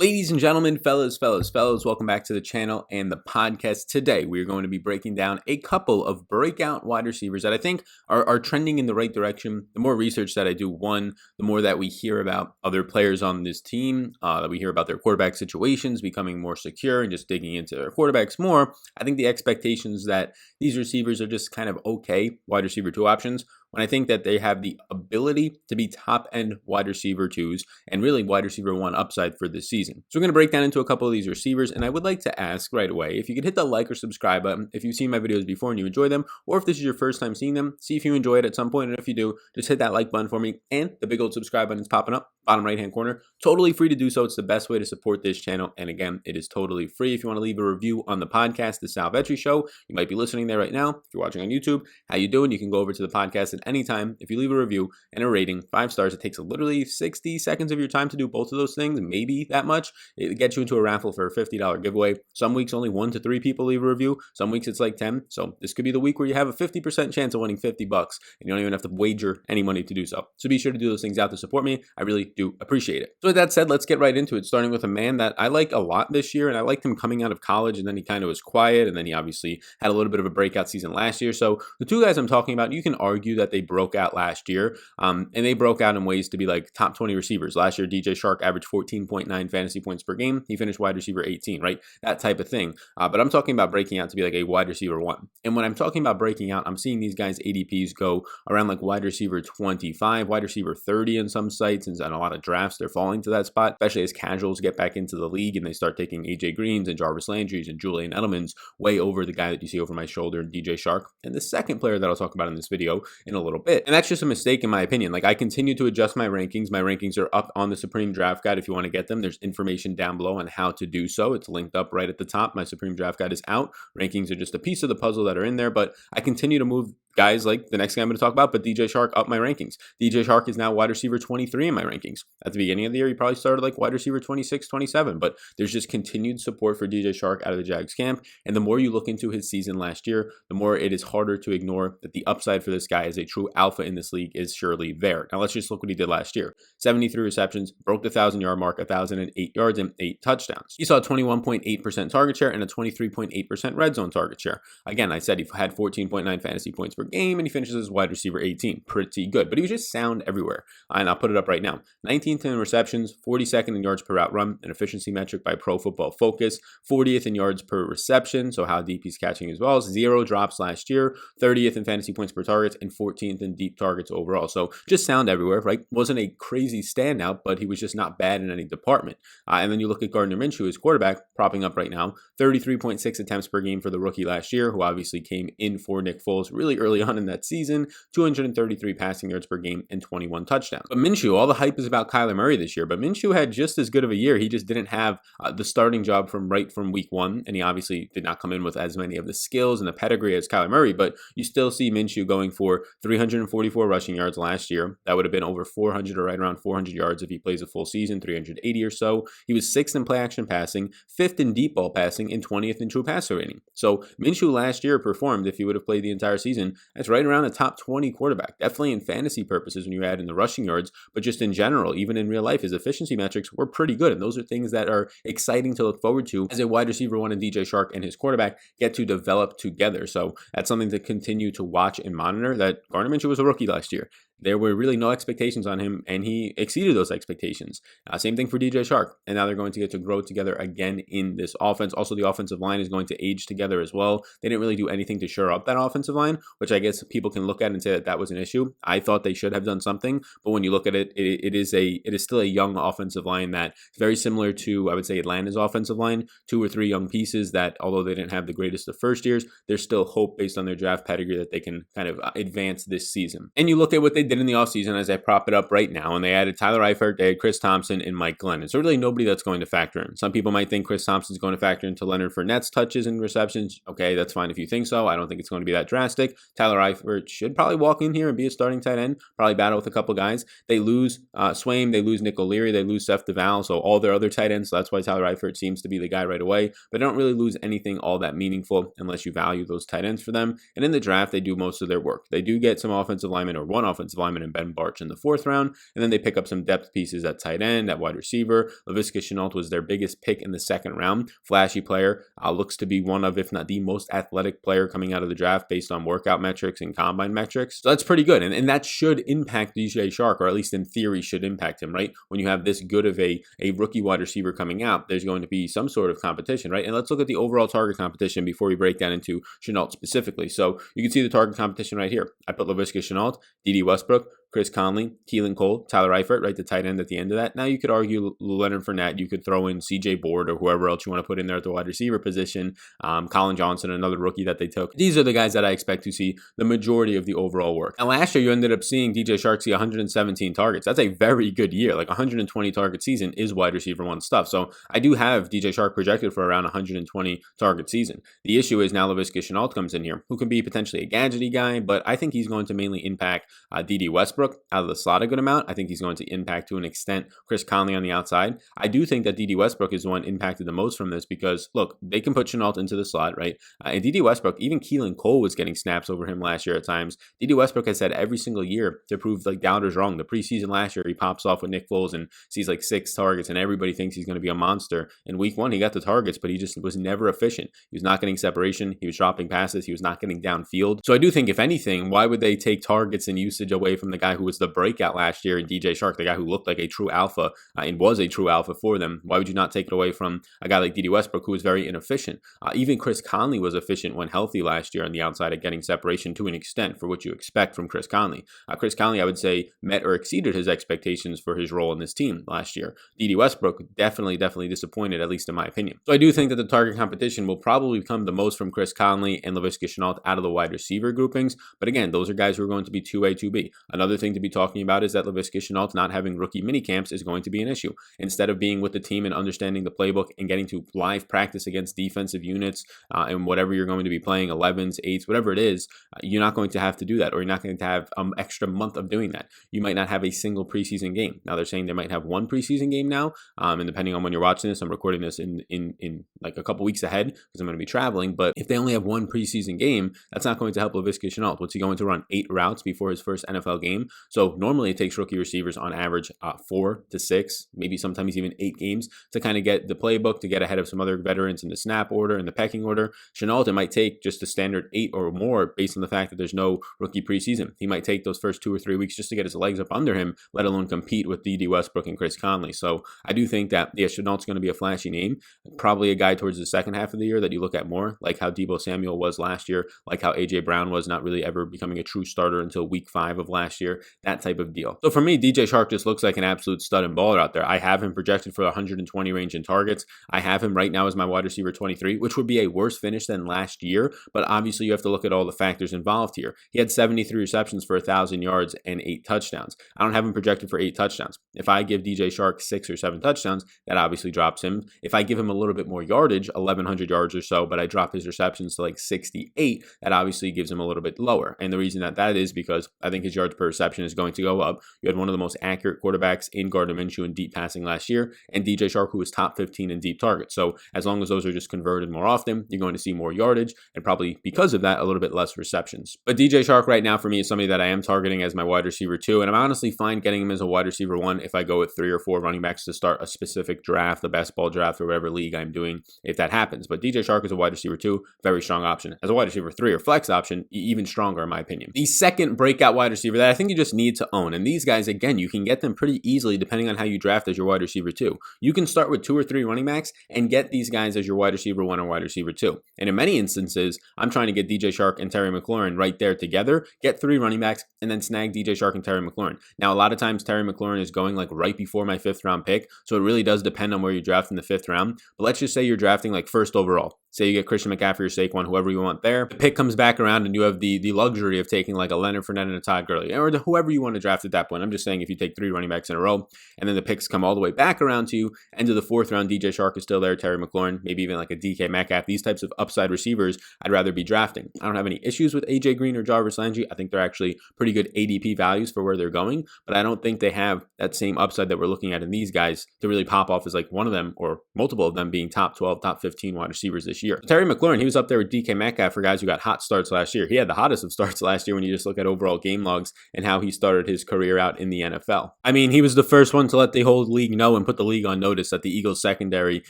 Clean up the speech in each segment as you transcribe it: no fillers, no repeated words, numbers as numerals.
Ladies and gentlemen, fellas, welcome back to the channel and the podcast. Today, we're going to be breaking down a couple of breakout wide receivers that I think are trending in the right direction. The more research that I do, the more that we hear about other players on this team, that we hear about their quarterback situations becoming more secure and just digging into their quarterbacks more. I think the expectations that these receivers are just kind of okay wide receiver 2 options, when I think that they have the ability to be top-end wide receiver 2s and really wide receiver 1 upside for this season. So we're going to break down into a couple of these receivers, and I would like to ask right away if you could hit the like or subscribe button if you've seen my videos before and you enjoy them, or if this is your first time seeing them, see if you enjoy it at some point, and if you do, just hit that like button for me, and the big old subscribe button is popping up, bottom right-hand corner. Totally free to do so. It's the best way to support this channel, and again, it is totally free. If you want to leave a review on the podcast, the Sal Vetri Show, you might be listening there right now. If you're watching on YouTube, how you doing? You can go over to the podcast at any time. If you leave a review and a rating, 5 stars, it takes literally 60 seconds of your time to do both of those things, maybe that much. It gets you into a raffle for a $50 giveaway. Some weeks only 1 to 3 people leave a review. Some weeks it's like 10. So this could be the week where you have a 50% chance of winning $50 and you don't even have to wager any money to do so. So be sure to do those things out to support me. I really do appreciate it. So with that said, let's get right into it, starting with a man that I like a lot this year, and I liked him coming out of college, and then he kind of was quiet, and then he obviously had a little bit of a breakout season last year. So the two guys I'm talking about, you can argue that they broke out last year, and they broke out in ways to be like top 20 receivers. Last year, DJ Chark averaged 14.9 fantasy points per game. He finished wide receiver 18, right? That type of thing. But I'm talking about breaking out to be like a wide receiver 1. And when I'm talking about breaking out, I'm seeing these guys' ADPs go around like wide receiver 25, wide receiver 30 in some sites, and on a lot of drafts, they're falling to that spot, especially as casuals get back into the league and they start taking AJ Greens and Jarvis Landry's and Julian Edelman's way over the guy that you see over my shoulder, DJ Chark, and the second player that I'll talk about in this video in a little bit. And that's just a mistake in my opinion. Like, I continue to adjust my rankings. My rankings are up on the Supreme Draft Guide. If you want to get them, there's information down below on how to do so. It's linked up right at the top. My Supreme Draft Guide is out. Rankings are just a piece of the puzzle that are in there, but I continue to move guys like the next guy I'm going to talk about, but DJ Chark up my rankings. DJ Chark is now wide receiver 23 in my rankings. At the beginning of the year, he probably started like wide receiver 26, 27, but there's just continued support for DJ Chark out of the Jags camp. And the more you look into his season last year, the more it is harder to ignore that the upside for this guy as a true alpha in this league is surely there. Now let's just look what he did last year. 73 receptions, broke the 1,000-yard mark, 1,008 yards and 8 touchdowns. He saw a 21.8% target share and a 23.8% red zone target share. Again, I said he had 14.9 fantasy points per game, and he finishes as wide receiver 18. Pretty good, but he was just sound everywhere. And I'll put it up right now. 19th in receptions, 42nd in yards per route run, an efficiency metric by Pro Football Focus, 40th in yards per reception, so how deep he's catching as well. 0 drops last year, 30th in fantasy points per target, and 14th in deep targets overall. So just sound everywhere, right? Wasn't a crazy standout, but he was just not bad in any department. And then you look at Gardner Minshew, his quarterback, propping up right now, 33.6 attempts per game for the rookie last year, who obviously came in for Nick Foles really early on in that season, 233 passing yards per game and 21 touchdowns. But Minshew, all the hype is about Kyler Murray this year, but Minshew had just as good of a year. He just didn't have the starting job from week 1, and he obviously did not come in with as many of the skills and the pedigree as Kyler Murray, but you still see Minshew going for 344 rushing yards last year. That would have been over 400 or right around 400 yards if he plays a full season, 380 or so. He was 6th in play action passing, 5th in deep ball passing, and 20th in true passer rating. So Minshew last year performed, if he would have played the entire season, that's right around a top 20 quarterback. Definitely in fantasy purposes when you add in the rushing yards, but just in general, even in real life, his efficiency metrics were pretty good. And those are things that are exciting to look forward to as a wide receiver 1 and DJ Chark and his quarterback get to develop together. So that's something to continue to watch and monitor. That Gardner Minshew was a rookie last year. There were really no expectations on him, and he exceeded those expectations. Same thing for DJ Chark, and now they're going to get to grow together again in this offense. Also, the offensive line is going to age together as well. They didn't really do anything to shore up that offensive line, which I guess people can look at and say that that was an issue. I thought they should have done something, but when you look at it, it is still a young offensive line that's very similar to, I would say, Atlanta's offensive line. 2 or 3 young pieces that, although they didn't have the greatest of first years, there's still hope based on their draft pedigree that they can kind of advance this season. And you look at what they did in the offseason as I prop it up right now, and they added Tyler Eifert, they had Chris Thompson, and Mike Glennon. So really nobody that's going to factor in. Some people might think Chris Thompson's going to factor into Leonard Fournette's touches and receptions. Okay, that's fine if you think so. I don't think it's going to be that drastic. Tyler Eifert should probably walk in here and be a starting tight end, probably battle with a couple guys. They lose Swaim, they lose Nick O'Leary, they lose Seth DeVal, so all their other tight ends, so that's why Tyler Eifert seems to be the guy right away. But they don't really lose anything all that meaningful unless you value those tight ends for them. And in the draft, they do most of their work. They do get some offensive linemen, or one offensive offensive lineman and Ben Barch in the 4th round. And then they pick up some depth pieces at tight end, at wide receiver. Laviska Shenault was their biggest pick in the 2nd round. Flashy player, looks to be one of, if not the most athletic player coming out of the draft based on workout metrics and combine metrics. So that's pretty good. And that should impact DJ Chark, or at least in theory should impact him, right? When you have this good of a rookie wide receiver coming out, there's going to be some sort of competition, right? And let's look at the overall target competition before we break down into Shenault specifically. So you can see the target competition right here. I put Laviska Shenault, D.D. Westbrook, Chris Conley, Keelan Cole, Tyler Eifert, right, the tight end at the end of that. Now you could argue Leonard Fournette. You could throw in C.J. Board or whoever else you want to put in there at the wide receiver position. Colin Johnson, another rookie that they took. These are the guys that I expect to see the majority of the overall work. And last year, you ended up seeing DJ Chark see 117 targets. That's a very good year. Like 120 target season is wide receiver 1 stuff. So I do have DJ Chark projected for around 120 target season. The issue is now Laviska Shenault comes in here, who can be potentially a gadgety guy, but I think he's going to mainly impact D.D. Westbrook out of the slot a good amount. I think he's going to impact to an extent Chris Conley on the outside. I do think that D.D. Westbrook is the one impacted the most from this because, look, they can put Shenault into the slot, right? And D.D. Westbrook, even Keelan Cole was getting snaps over him last year at times. D.D. Westbrook has said every single year to prove like doubters wrong. The preseason last year, he pops off with Nick Foles and sees like 6 targets and everybody thinks he's going to be a monster. In week 1, he got the targets, but he just was never efficient. He was not getting separation. He was dropping passes. He was not getting downfield. So I do think, if anything, why would they take targets and usage away from the guy who was the breakout last year in DJ Chark, the guy who looked like a true alpha and was a true alpha for them? Why would you not take it away from a guy like D.D. Westbrook, who was very inefficient? Even Chris Conley was efficient when healthy last year on the outside at getting separation to an extent for what you expect from Chris Conley. Chris Conley, I would say, met or exceeded his expectations for his role in this team last year. D.D. Westbrook definitely disappointed, at least in my opinion. So I do think that the target competition will probably come the most from Chris Conley and Laviska Shenault out of the wide receiver groupings. But again, those are guys who are going to be 2A, 2B. Another thing to be talking about is that Laviska Shenault not having rookie mini camps is going to be an issue. Instead of being with the team and understanding the playbook and getting to live practice against defensive units and whatever you're going to be playing, 11s, 8s, whatever it is, you're not going to have to do that, or you're not going to have an extra month of doing that. You might not have a single preseason game. Now they're saying they might have one preseason game now, and depending on when you're watching this, I'm recording this in like a couple weeks ahead because I'm going to be traveling. But if they only have one preseason game, that's not going to help Laviska Shenault. What's he going to run 8 routes before his first NFL game? So normally it takes rookie receivers on average 4 to 6, maybe sometimes even 8 games to kind of get the playbook, to get ahead of some other veterans in the snap order and the pecking order. Shenault, it might take just a standard 8 or more based on the fact that there's no rookie preseason. He might take those first 2 or 3 weeks just to get his legs up under him, let alone compete with D.D. Westbrook and Chris Conley. So I do think that, yeah, Shenault's going to be a flashy name, probably a guy towards the second half of the year that you look at more, like how Deebo Samuel was last year, like how A.J. Brown was, not really ever becoming a true starter until week 5 of last year, that type of deal. So for me, DJ Chark just looks like an absolute stud and baller out there. I have him projected for 120 range in targets. I have him right now as my wide receiver 23, which would be a worse finish than last year, but obviously you have to look at all the factors involved here. He had 73 receptions for 1,000 yards and 8 touchdowns. I don't have him projected for 8 touchdowns. If I give DJ Chark 6 or 7 touchdowns, that obviously drops him. If I give him a little bit more yardage, 1,100 yards or so, but I drop his receptions to like 68, that obviously gives him a little bit lower. And the reason that is because I think his yards per reception is going to go up. You had one of the most accurate quarterbacks in Gardner Minshew in deep passing last year, and DJ Chark, who was top 15 in deep targets. So as long as those are just converted more often, you're going to see more yardage, and probably because of that, a little bit less receptions. But DJ Chark right now for me is somebody that I am targeting as my wide receiver 2, and I'm honestly fine getting him as a wide receiver 1 if I go with 3 or 4 running backs to start a specific draft, the best ball draft, or whatever league I'm doing, if that happens. But DJ Chark is a wide receiver 2, very strong option. As a wide receiver 3 or flex option, even stronger in my opinion. The second breakout wide receiver that I think you just need to own, and these guys, again, you can get them pretty easily depending on how you draft as your wide receiver 2. You can start with 2 or 3 running backs and get these guys as your wide receiver 1 or wide receiver 2. And in many instances, I'm trying to get DJ Chark and Terry McLaurin right there together, get 3 running backs, and then snag DJ Chark and Terry McLaurin. Now, a lot of times Terry McLaurin is going like right before my 5th round pick, so it really does depend on where you draft in the 5th round. But let's just say you're drafting like 1st overall. Say you get Christian McCaffrey or Saquon, whoever you want there. The pick comes back around and you have the luxury of taking like a Leonard Fournette and a Todd Gurley, or whoever you want to draft at that point. I'm just saying if you take 3 running backs in a row and then the picks come all the way back around to you, end of the 4th round, DJ Chark is still there, Terry McLaurin, maybe even like a DK Metcalf, these types of upside receivers I'd rather be drafting. I don't have any issues with AJ Green or Jarvis Landry. I think they're actually pretty good ADP values for where they're going, but I don't think they have that same upside that we're looking at in these guys to really pop off as like one of them or multiple of them being top 12, top 15 wide receivers this this year. Terry McLaurin, he was up there with DK Metcalf for guys who got hot starts last year. He had the hottest of starts last year when you just look at overall game logs and how he started his career out in the NFL. I mean, he was the first one to let the whole league know and put the league on notice that the Eagles secondary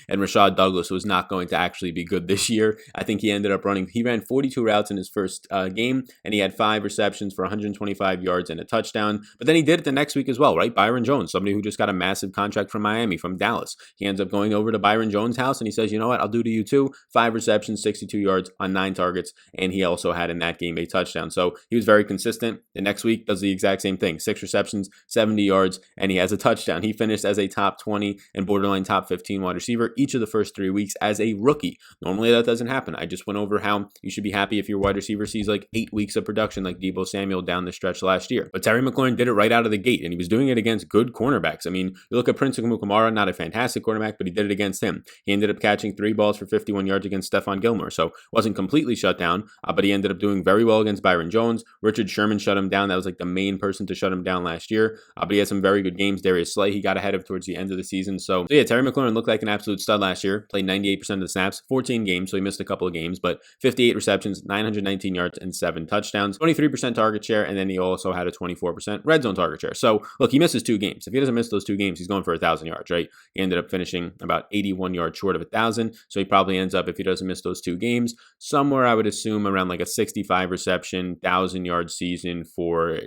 and Rashad Douglas was not going to actually be good this year. I think he ran 42 routes in his first game, and he had 5 receptions for 125 yards and a touchdown. But then he did it the next week as well, right? Byron Jones, somebody who just got a massive contract from Miami, from Dallas. He ends up going over to Byron Jones' house and he says, you know what, I'll do to you too. 5 receptions, 62 yards on 9 targets, and he also had in that game a touchdown. So he was very consistent. The next week does the exact same thing. 6 receptions, 70 yards, and he has a touchdown. He finished as a top 20 and borderline top 15 wide receiver each of the first 3 weeks as a rookie. Normally that doesn't happen. I just went over how you should be happy if your wide receiver sees like 8 weeks of production like Deebo Samuel down the stretch last year. But Terry McLaurin did it right out of the gate, and he was doing it against good cornerbacks. I mean, you look at Prince Amukamara, not a fantastic cornerback, but he did it against him. He ended up catching 3 balls for 51 yards against Stephon Gilmore, so wasn't completely shut down, but he ended up doing very well against Byron Jones. Richard Sherman shut him down. That was like the main person to shut him down last year, but he had some very good games. Darius Slay, he got ahead of towards the end of the season. So yeah, Terry McLaurin looked like an absolute stud last year, played 98% of the snaps, 14 games, so he missed a couple of games, but 58 receptions, 919 yards, and 7 touchdowns, 23% target share, and then he also had a 24% red zone target share. So look, he misses 2 games. If he doesn't miss those 2 games, he's going for 1,000 yards, right? He ended up finishing about 81 yards short of 1,000, so he probably ends up, if he doesn't miss those 2 games, somewhere I would assume around like a 65 reception, 1,000-yard season for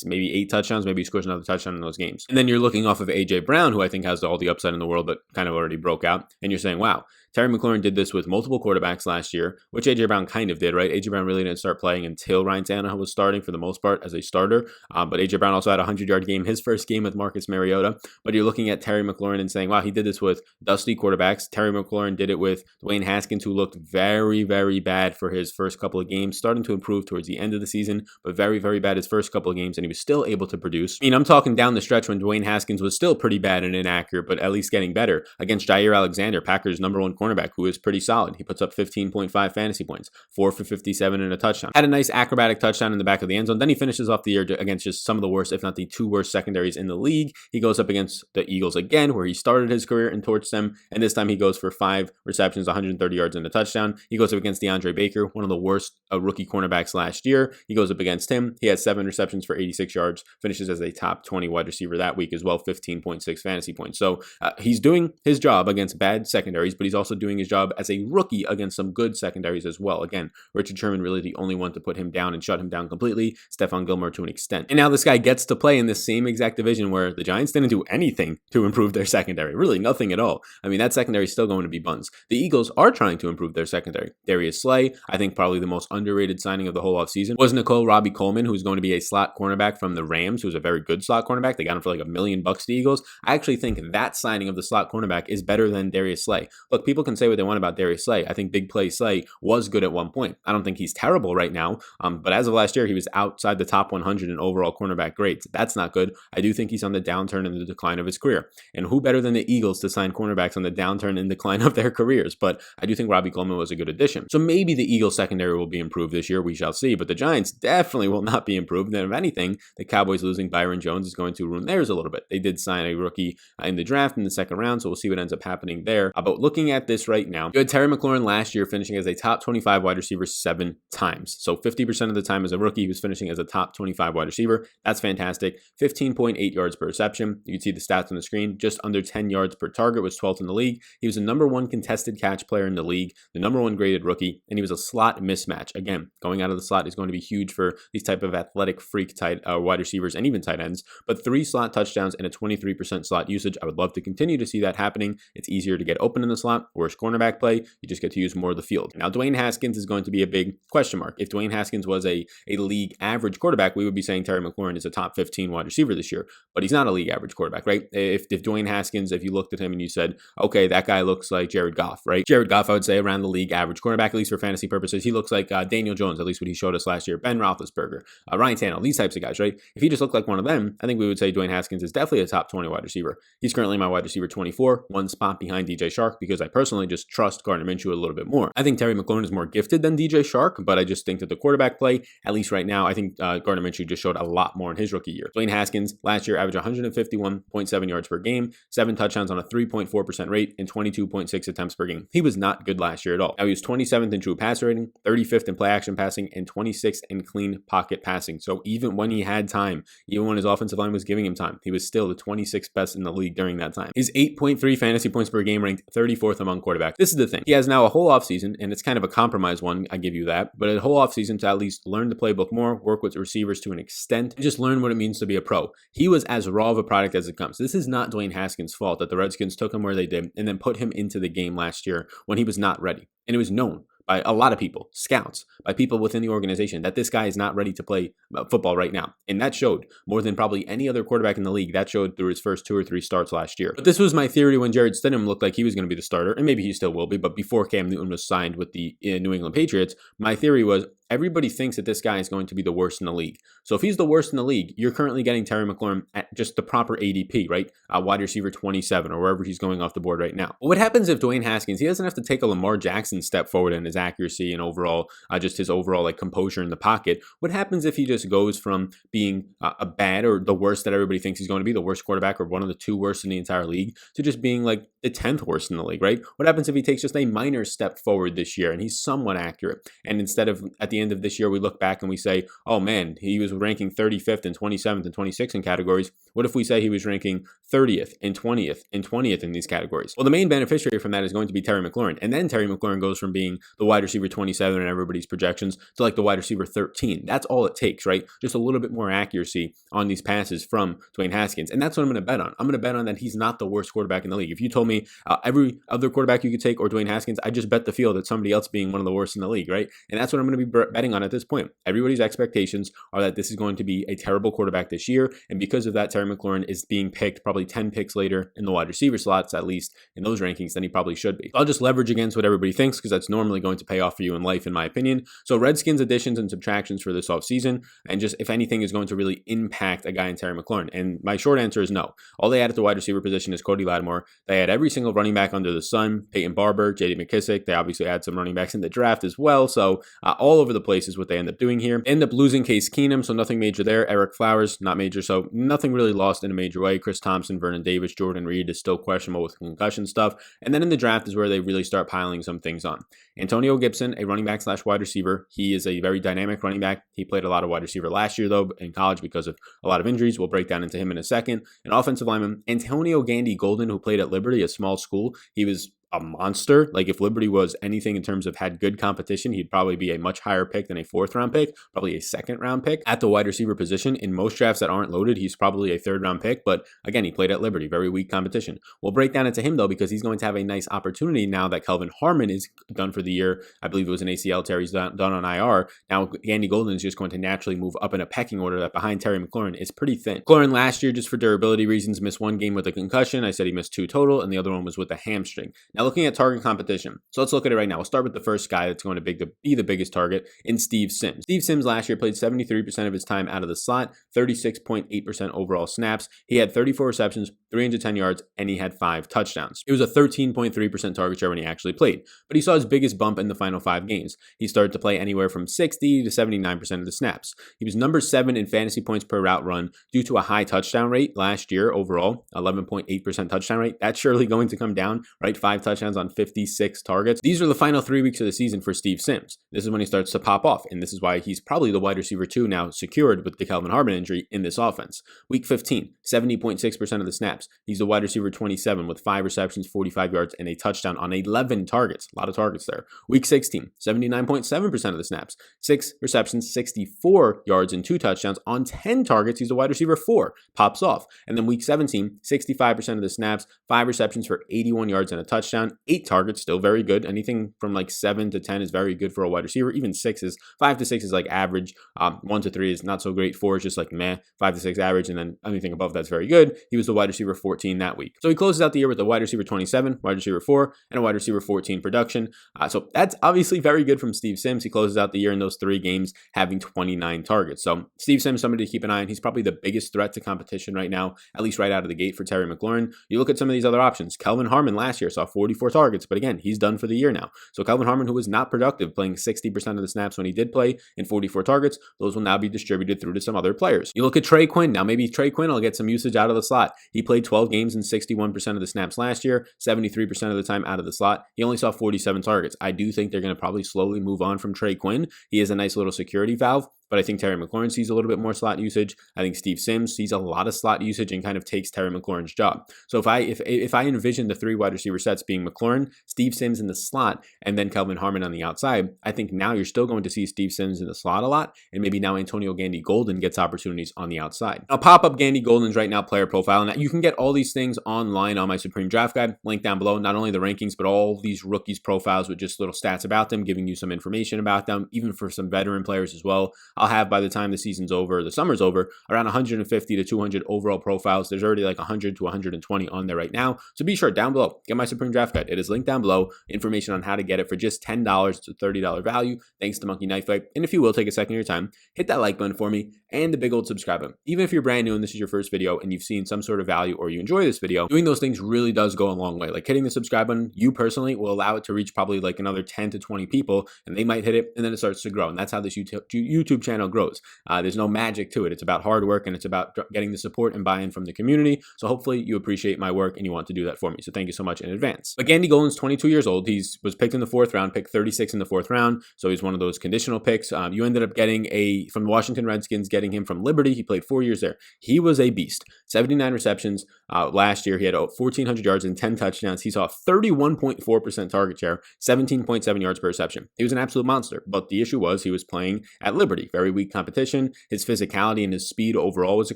maybe 8 touchdowns. Maybe he scores another touchdown in those games. And then you're looking off of A.J. Brown, who I think has all the upside in the world, but kind of already broke out, and you're saying, wow, Terry McLaurin did this with multiple quarterbacks last year, which A.J. Brown kind of did, right? A.J. Brown really didn't start playing until Ryan Tannehill was starting for the most part as a starter, but A.J. Brown also had a 100-yard game, his first game with Marcus Mariota. But you're looking at Terry McLaurin and saying, wow, he did this with dusty quarterbacks. Terry McLaurin did it with Dwayne Haskins, who looked very, very bad for his first couple of games, starting to improve towards the end of the season, but very, very bad his first couple of games, and he was still able to produce. I mean, I'm talking down the stretch when Dwayne Haskins was still pretty bad and inaccurate, but at least getting better against Jair Alexander, Packers' #1 cornerback, who is pretty solid. He puts up 15.5 fantasy points, 4 for 57 and a touchdown. Had a nice acrobatic touchdown in the back of the end zone. Then he finishes off the year against just some of the worst, if not the 2 worst secondaries in the league. He goes up against the Eagles again, where he started his career and torched them. And this time he goes for 5 receptions, 130 yards and a touchdown. He goes up against DeAndre Baker, one of the worst rookie cornerbacks last year. He goes up against him. He has 7 receptions for 86 yards, finishes as a top 20 wide receiver that week as well, 15.6 fantasy points. So he's doing his job against bad secondaries, but he's also doing his job as a rookie against some good secondaries as well. Again, Richard Sherman really the only one to put him down and shut him down completely. Stephon Gilmore to an extent. And now this guy gets to play in this same exact division where the Giants didn't do anything to improve their secondary. Really nothing at all. I mean, that secondary is still going to be buns. The Eagles are trying to improve their secondary. Darius Slay, I think probably the most underrated signing of the whole offseason, was Nicole Robbie Coleman, who's going to be a slot cornerback from the Rams, who's a very good slot cornerback. They got him for like $1 million to the Eagles. I actually think that signing of the slot cornerback is better than Darius Slay. Look, people can say what they want about Darius Slay. I think big play Slay was good at one point. I don't think he's terrible right now, but as of last year, he was outside the top 100 in overall cornerback grades. That's not good. I do think he's on the downturn and the decline of his career. And who better than the Eagles to sign cornerbacks on the downturn and decline of their careers? But I do think Robbie Coleman was a good addition. So maybe the Eagles secondary will be improved this year. We shall see. But the Giants definitely will not be improved. And if anything, the Cowboys losing Byron Jones is going to ruin theirs a little bit. They did sign a rookie in the draft in the 2nd round, so we'll see what ends up happening there. But looking at this right now, you had Terry McLaurin last year finishing as a top 25 wide receiver 7 times. So 50% of the time as a rookie, he was finishing as a top 25 wide receiver. That's fantastic. 15.8 yards per reception. You can see the stats on the screen. Just under 10 yards per target, was 12th in the league. He was the #1 contested catch player in the league, the #1 graded rookie, and he was a slot mismatch. Again, going out of the slot is going to be huge for these type of athletic freak wide receivers and even tight ends. But 3 slot touchdowns and a 23% slot usage. I would love to continue to see that happening. It's easier to get open in the slot. Worse cornerback play. You just get to use more of the field. Now, Dwayne Haskins is going to be a big question mark. If Dwayne Haskins was a league average quarterback, we would be saying Terry McLaurin is a top 15 wide receiver this year. But he's not a league average quarterback, right? If Dwayne Haskins, if you looked at him and you said, okay, that guy looks like Jared Goff, right? Jared Goff, I would say around the league average quarterback, at least for fantasy purposes. He looks like Daniel Jones, at least what he showed us last year. Ben Roethlisberger, Ryan Tannehill, these types of guys, right? If he just looked like one of them, I think we would say Dwayne Haskins is definitely a top 20 wide receiver. He's currently my wide receiver 24, 1 spot behind DJ Chark, because I personally just trust Gardner Minshew a little bit more. I think Terry McLaurin is more gifted than DJ Chark, but I just think that the quarterback play, at least right now, I think Gardner Minshew just showed a lot more in his rookie year. Dwayne Haskins last year averaged 151.7 yards per game, 7 touchdowns on a 3.4% rate, and 22.6 attempts per game. He was not good good last year at all. Now, he was 27th in true pass rating, 35th in play action passing, and 26th in clean pocket passing. So even when he had time, even when his offensive line was giving him time, he was still the 26th best in the league during that time. His 8.3 fantasy points per game ranked 34th among quarterbacks. This is the thing. He has now a whole offseason, and it's kind of a compromise one, I give you that, but a whole offseason to at least learn the playbook more, work with receivers to an extent, and just learn what it means to be a pro. He was as raw of a product as it comes. This is not Dwayne Haskins' fault that the Redskins took him where they did and then put him into the game last year when he was not ready. And it was known by a lot of people, scouts, by people within the organization, that this guy is not ready to play football right now. And that showed more than probably any other quarterback in the league. That showed through his first 2 or 3 starts last year. But this was my theory when Jarrett Stidham looked like he was going to be the starter, and maybe he still will be, but before Cam Newton was signed with the New England Patriots, my theory was everybody thinks that this guy is going to be the worst in the league. So if he's the worst in the league, you're currently getting Terry McLaurin at just the proper ADP, right? Wide receiver 27 or wherever he's going off the board right now. But what happens if Dwayne Haskins, he doesn't have to take a Lamar Jackson step forward in his accuracy and overall, just his overall like composure in the pocket? What happens if he just goes from being a bad or the worst that everybody thinks he's going to be, the worst quarterback or one of the 2 worst in the entire league, to just being like the 10th worst in the league, right? What happens if he takes just a minor step forward this year and he's somewhat accurate? And instead of at the end of this year, we look back and we say, oh man, he was ranking 35th and 27th and 26th in categories. What if we say he was ranking 30th and 20th and 20th in these categories? Well, the main beneficiary from that is going to be Terry McLaurin. And then Terry McLaurin goes from being the wide receiver 27 in everybody's projections to like the wide receiver 13. That's all it takes, right? Just a little bit more accuracy on these passes from Dwayne Haskins. And that's what I'm going to bet on. I'm going to bet on that he's not the worst quarterback in the league. If you told me every other quarterback you could take or Dwayne Haskins, I just bet the field that somebody else being one of the worst in the league, right? And that's what I'm going to be betting on at this point. Everybody's expectations are that this is going to be a terrible quarterback this year. And because of that, Terry McLaurin is being picked probably 10 picks later in the wide receiver slots, at least in those rankings, than he probably should be. So I'll just leverage against what everybody thinks because that's normally going to pay off for you in life, in my opinion. So Redskins additions and subtractions for this offseason, and just if anything is going to really impact a guy in Terry McLaurin. And my short answer is no. All they had at the wide receiver position is Cody Lattimore. They had every single running back under the sun, Peyton Barber, J.D. McKissick. They obviously had some running backs in the draft as well. So all over the place is what they end up doing here. End up losing Case Keenum, so nothing major there. Eric Flowers, not major, so nothing really lost in a major way. Chris Thompson, Vernon Davis, Jordan Reed is still questionable with concussion stuff. And then in the draft is where they really start piling some things on. Antonio Gibson, a running back / wide receiver. He is a very dynamic running back. He played a lot of wide receiver last year, though, in college because of a lot of injuries. We'll break down into him in a second. An offensive lineman, Antonio Gandy Golden, who played at Liberty, a small school. He was a monster. Like if Liberty was anything in terms of had good competition, he'd probably be a much higher pick than a 4th round pick, probably a 2nd round pick at the wide receiver position. In most drafts that aren't loaded, he's probably a 3rd round pick, but again, he played at Liberty, very weak competition. We'll break down into him though, because he's going to have a nice opportunity now that Kelvin Harmon is done for the year. I believe it was an ACL tear. He's done on IR. Now Andy Golden is just going to naturally move up in a pecking order that behind Terry McLaurin is pretty thin. McLaurin last year, just for durability reasons, missed 1 game with a concussion. I said he missed 2 total, and the other one was with a hamstring. Now looking at target competition. So let's look at it right now. We'll start with the first guy that's going to be the biggest target in Steve Sims. Steve Sims last year played 73% of his time out of the slot, 36.8% overall snaps. He had 34 receptions, 310 yards, and he had 5 touchdowns. It was a 13.3% target share when he actually played, but he saw his biggest bump in the final 5 games. He started to play anywhere from 60 to 79% of the snaps. He was number 7 in fantasy points per route run due to a high touchdown rate last year overall, 11.8% touchdown rate. That's surely going to come down, right? 5 touchdowns on 56 targets. These are the final 3 weeks of the season for Steve Sims. This is when he starts to pop off, and this is why he's probably the wide receiver 2 now secured with the Kelvin Harmon injury in this offense. Week 15, 70.6% of the snaps. He's the wide receiver 27 with 5 receptions, 45 yards, and a touchdown on 11 targets. A lot of targets there. Week 16, 79.7% of the snaps. 6 receptions, 64 yards, and 2 touchdowns on 10 targets. He's the wide receiver 4. Pops off. And then week 17, 65% of the snaps, 5 receptions for 81 yards and a touchdown, 8 targets, still very good. Anything from like 7 to 10 is very good for a wide receiver. Even 5 to 6 is like average. 1 to 3 is not so great. 4 is just like meh. 5 to 6 average, and then anything above that's very good. He was the wide receiver 14 that week. So he closes out the year with a wide receiver 27, wide receiver 4, and a wide receiver 14 production. So that's obviously very good from Steve Sims. He closes out the year in those 3 games having 29 targets. So Steve Sims, somebody to keep an eye on. He's probably the biggest threat to competition right now, at least right out of the gate for Terry McLaurin. You look at some of these other options. Kelvin Harmon last year saw 44 targets, but again, he's done for the year now. So Kelvin Harmon, who was not productive, playing 60% of the snaps when he did play in 44 targets, those will now be distributed through to some other players. You look at Trey Quinn. Now maybe Trey Quinn will get some usage out of the slot. He played 12 games and 61% of the snaps last year, 73% of the time out of the slot. He only saw 47 targets. I do think they're going to probably slowly move on from Trey Quinn. He is a nice little security valve, but I think Terry McLaurin sees a little bit more slot usage. I think Steve Sims sees a lot of slot usage and kind of takes Terry McLaurin's job. So if I envision the 3 wide receiver sets being McLaurin, Steve Sims in the slot, and then Kelvin Harmon on the outside, I think now you're still going to see Steve Sims in the slot a lot, and maybe now Antonio Gandy Golden gets opportunities on the outside. I'll pop up Gandy Golden's right now player profile, and you can get all these things online on my Supreme Draft Guide, link down below, not only the rankings, but all these rookies profiles with just little stats about them, giving you some information about them, even for some veteran players as well. I'll have, by the time the season's over, the summer's over, around 150 to 200 overall profiles. There's already like 100 to 120 on there right now. So be sure, down below, get my Supreme Draft Guide. It is linked down below. Information on how to get it for just $10 to $30 value. Thanks to Monkey Knife Fight. And if you will, take a second of your time, hit that like button for me and the big old subscribe button. Even if you're brand new and this is your first video and you've seen some sort of value or you enjoy this video, doing those things really does go a long way. Like hitting the subscribe button, you personally will allow it to reach probably like another 10 to 20 people, and they might hit it and then it starts to grow. And that's how this YouTube channel grows. There's no magic to it. It's about hard work and it's about getting the support and buy-in from the community. So hopefully you appreciate my work and you want to do that for me. So thank you so much in advance. But Gandy Golden's 22 years old. He was picked in the 4th round, picked 36 in the 4th round. So he's one of those conditional picks. You ended up getting from the Washington Redskins, getting him from Liberty. He played 4 years there. He was a beast. 79 receptions last year. He had 1,400 yards and 10 touchdowns. He saw 31.4% target share, 17.7 yards per reception. He was an absolute monster. But the issue was he was playing at Liberty. Very weak competition. His physicality and his speed overall was a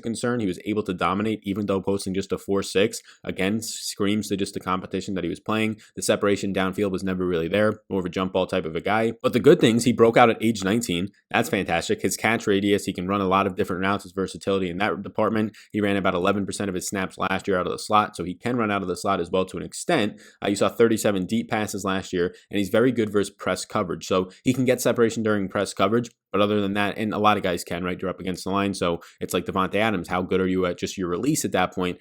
concern. He was able to dominate even though posting just a 4.6. Again, screams to just the competition that he was playing. The separation downfield was never really there. More of a jump ball type of a guy. But the good things, he broke out at age 19. That's fantastic. His catch radius, he can run a lot of different routes. His versatility in that department. He ran about 11% of his snaps last year out of the slot, so he can run out of the slot as well to an extent. You saw 37 deep passes last year, and he's very good versus press coverage. So he can get separation during press coverage, but other than that, and a lot of guys can, right? You're up against the line, so it's like Devontae Adams. How good are you at just your release at that point?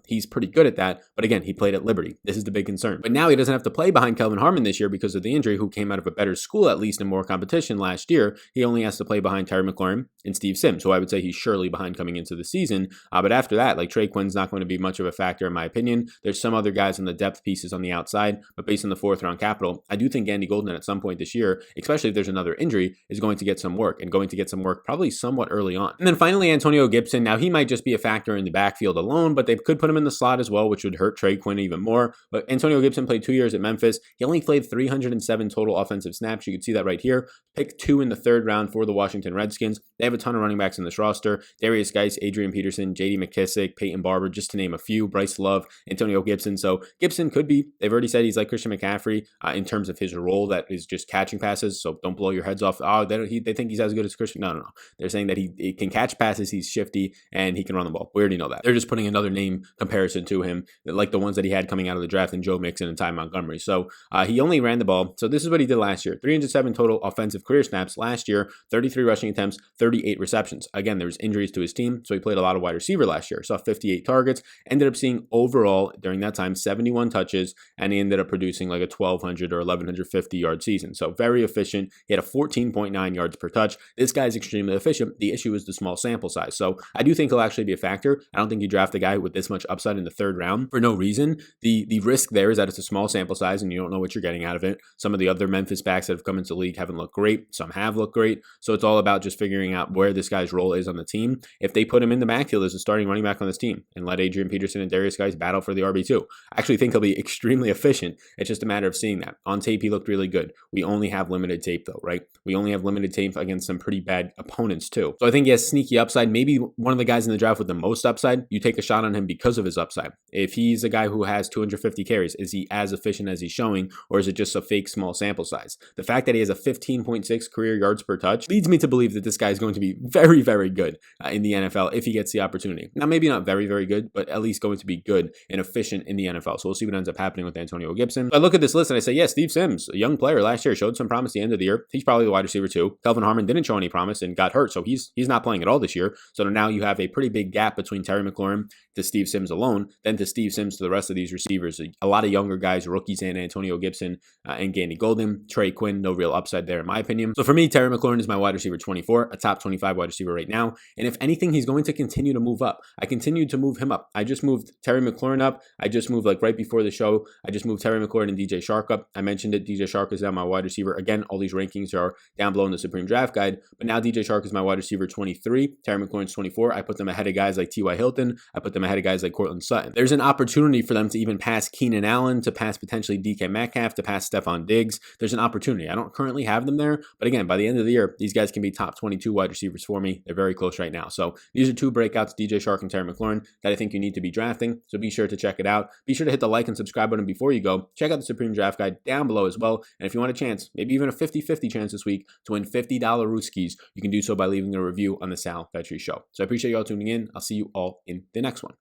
He's pretty good at that, but again, he played at Liberty. This is the big concern. But now he doesn't have to play behind Kelvin Harmon this year because of the injury, who came out of a better school, at least in more competition last year. He only has to play behind Terry McLaurin and Steve Sims, so I would say he's surely behind coming into the season. But after that, like Trey Quinn's not going to be much of a factor in my opinion. There's some other guys in the depth pieces on the outside, but based on the 4th round capital, I do think Gandy Golden at some point this year, especially if there's another injury, is going to get some work and going to get some work probably somewhat early on. And then finally, Antonio Gibson. Now he might just be a factor in the backfield alone, but they could put him in the slot as well, which would hurt Trey Quinn even more. But Antonio Gibson played 2 years at Memphis. He only played 307 total offensive snaps. You can see that right here. Picked 2 in the 3rd round for the Washington Redskins. They have a ton of running backs in this roster. Darius Geis, Adrian Peterson, J.D. McKissick, Peyton Barber, just to name a few. Bryce Love, Antonio Gibson. So Gibson could be, they've already said he's like Christian McCaffrey in terms of his role that is just catching passes. So don't blow your heads off. Oh, they think he's as good as Christian. No. They're saying that he can catch passes, he's shifty, and he can run the ball. We already know that. They're just putting another name comparison to him, like the ones that he had coming out of the draft in Joe Mixon and Ty Montgomery. So he only ran the ball. So this is what he did last year. 307 total offensive career snaps last year, 33 rushing attempts, 38 receptions. Again, there was injuries to his team, so he played a lot of wide receiver last year. Saw 58 targets, ended up seeing overall during that time 71 touches, and he ended up producing like a 1,200 or 1,150 yard season. So very efficient. He had a 14.9 yards per touch. This guy's extremely efficient. The issue is the small sample size. So I do think he'll actually be a factor. I don't think you draft a guy with this much upside in the 3rd round for no reason. The risk there is that it's a small sample size and you don't know what you're getting out of it. Some of the other Memphis backs that have come into the league haven't looked great. Some have looked great. So it's all about just figuring out where this guy's role is on the team. If they put him in the backfield as a starting running back on this team and let Adrian Peterson and Darius Geis battle for the RB2, I actually think he'll be extremely efficient. It's just a matter of seeing that. On tape, he looked really good. We only have limited tape though, right? We only have limited tape against some pretty bad opponents too. So I think he has sneaky upside. Maybe one of the guys in the draft with the most upside, you take a shot on him because of his upside. If he's a guy who has 250 carries, is he as efficient as he's showing, or is it just a fake small sample size? The fact that he has a 15.6 career yards per touch leads me to believe that this guy is going to be very, very good in the NFL if he gets the opportunity. Now, maybe not very, very good, but at least going to be good and efficient in the NFL. So we'll see what ends up happening with Antonio Gibson. So I look at this list and I say, yeah, Steve Sims, a young player last year, showed some promise at the end of the year. He's probably the wide receiver too. Kelvin Harmon McLaurin didn't show any promise and got hurt, so he's not playing at all this year. So now you have a pretty big gap between Terry McLaurin to Steve Sims alone, then to Steve Sims to the rest of these receivers. A lot of younger guys, rookies in Antonio Gibson and Gandy Golden. Trey Quinn, no real upside there in my opinion. So for me, Terry McLaurin is my wide receiver 24, a top 25 wide receiver right now. And if anything, he's going to continue to move up. I continue to move him up. I just moved Terry McLaurin up. I just moved, like right before the show, I just moved Terry McLaurin and DJ Chark up. I mentioned it. DJ Chark is now my wide receiver. Again, all these rankings are down below in the Supreme Draft Guide, but now DJ Chark is my wide receiver 23. Terry McLaurin's 24. I put them ahead of guys like T.Y. Hilton. I put them ahead of guys like Cortland Sutton. There's an opportunity for them to even pass Keenan Allen, to pass potentially DK Metcalf, to pass Stephon Diggs. There's an opportunity. I don't currently have them there, but again, by the end of the year, these guys can be top 22 wide receivers for me. They're very close right now. So these are two breakouts, DJ Chark and Terry McLaurin, that I think you need to be drafting. So be sure to check it out. Be sure to hit the like and subscribe button before you go. Check out the Supreme Draft Guide down below as well. And if you want a chance, maybe even a 50-50 chance this week to win $50 Rooskies, you can do so by leaving a review on the Sal Vetri Show. So I appreciate you all tuning in. I'll see you all in the next one.